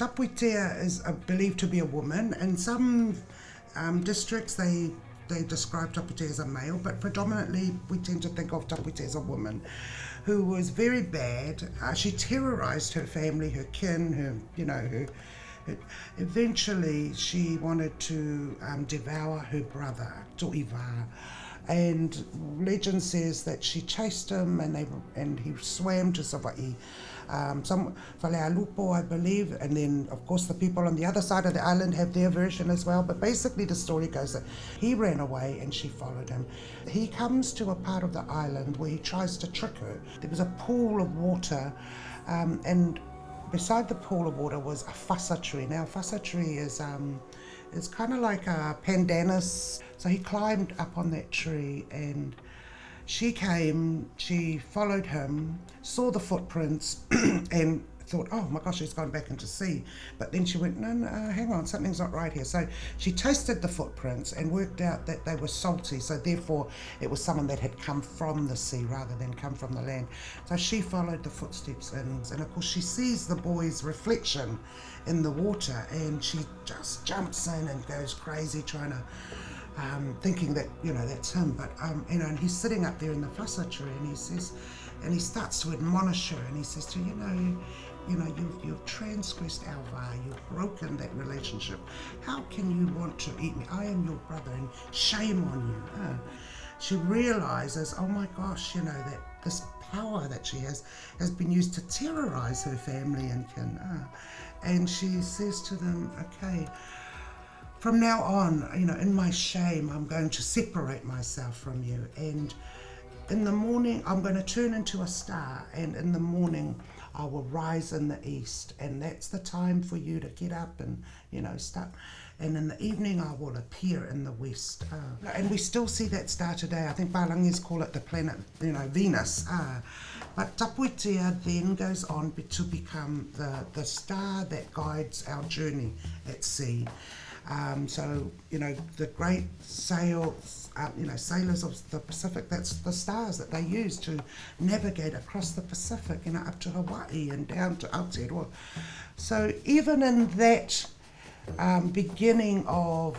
Tapuitea is believed to be a woman. In some districts, they describe Tapuitea as a male, but predominantly we tend to think of Tapuitea as a woman who was very bad. She terrorized her family, her kin, eventually she wanted to devour her brother, To'iva. And legend says that she chased him and he swam to Sava'i. Some Falealupo, I believe, and then of course the people on the other side of the island have their version as well, but basically the story goes that he ran away and she followed him. He comes to a part of the island where he tries to trick her. There was a pool of water, and beside the pool of water was a whasa tree. Now, a whasa tree is kind of like a pandanus. So he climbed up on that tree and she followed him, saw the footprints and thought, oh my gosh, he's gone back into sea. But then she went, no, hang on, something's not right here. So she tasted the footprints and worked out that they were salty. So therefore it was someone that had come from the sea rather than come from the land. So she followed the footsteps and of course she sees the boy's reflection in the water and she just jumps in and goes crazy trying to, thinking that, that's him. But, and he's sitting up there in the whasa tree and he starts to admonish her and he says to her, you've transgressed our va, you've broken that relationship. How can you want to eat me? I am your brother and shame on you. She realizes, oh my gosh, that this power that she has been used to terrorize her family and kin. And she says to them, okay, from now on, in my shame, I'm going to separate myself from you. And in the morning, I'm going to turn into a star. And in the morning, I will rise in the east. And that's the time for you to get up and, start. And in the evening, I will appear in the west. And we still see that star today. I think Palangis call it the planet, Venus. But Tapuitea then goes on to become the star that guides our journey at sea. So, the great sailors of the Pacific, that's the stars that they use to navigate across the Pacific, up to Hawaii and down to Autagavaia. So even in that beginning of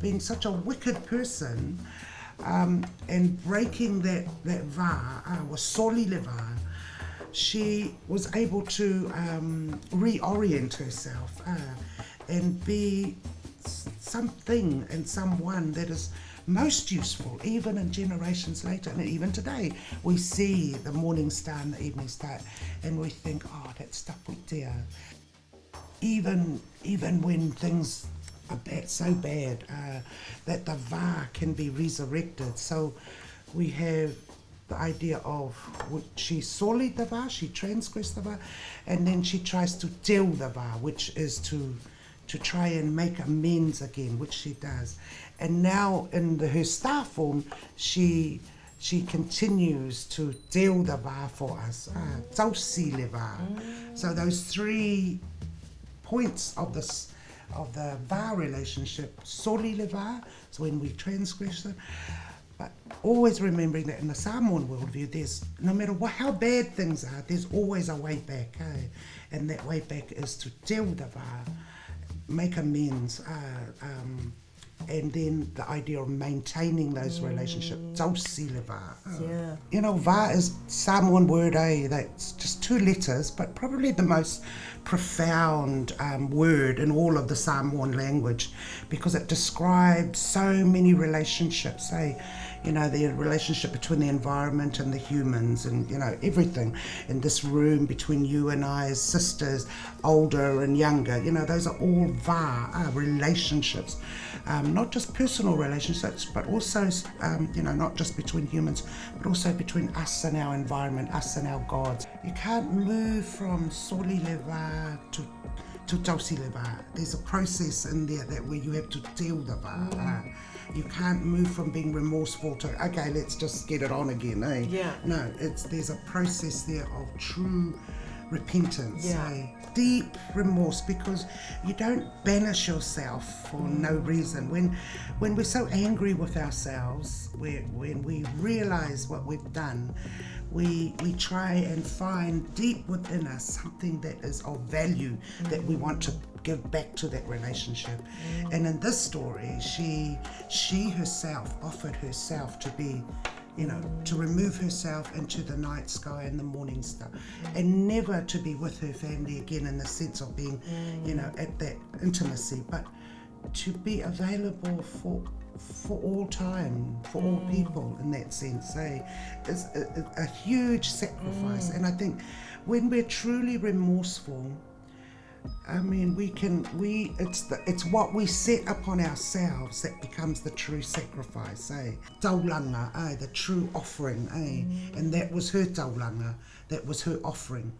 being such a wicked person and breaking that va, was soli le va, she was able to reorient herself and be something and someone that is most useful, even in generations later. And even today, we see the morning star and the evening star, and we think, oh, that's Tapuitea. Even when things are so bad, that the va can be resurrected. So we have the idea of she soli the va, she transgressed the va, and then she tries to tell the va, which is to try and make amends again, which she does. And now in her star form, she continues to tell the va for us, tausi le va. So those 3 points of the va relationship, soli le va, so when we transgress it, but always remembering that in the Samoan worldview, there's, no matter how bad things are, there's always a way back, and that way back is to tell the va, make amends, and then the idea of maintaining those relationships, tausi le va. Va is Samoan word, that's just 2 letters, but probably the most profound word in all of the Samoan language, because it describes so many relationships, the relationship between the environment and the humans, and everything in this room between you and I as sisters, older and younger, those are all va, relationships, not just personal relationships, but also not just between humans, but also between us and our environment, us and our gods. You can't move from soli le va to tausi le va. There's a process in there where you have to tell the va. You can't move from being remorseful to, okay, let's just get it on again, No, there's a process there of true repentance, Yeah. deep remorse, because you don't banish yourself for no reason. When we're so angry with ourselves, when we realize what we've done, we try and find deep within us something that is of value that we want to give back to that relationship. And in this story, she herself offered herself to be, to remove herself into the night sky and the morning star, and never to be with her family again in the sense of being, at that intimacy, but to be available for all time, for all people in that sense. It's a huge sacrifice. And I think when we're truly remorseful, I mean, it's what we set upon ourselves that becomes the true sacrifice, Taulanga, the true offering, And that was her taulanga, that was her offering,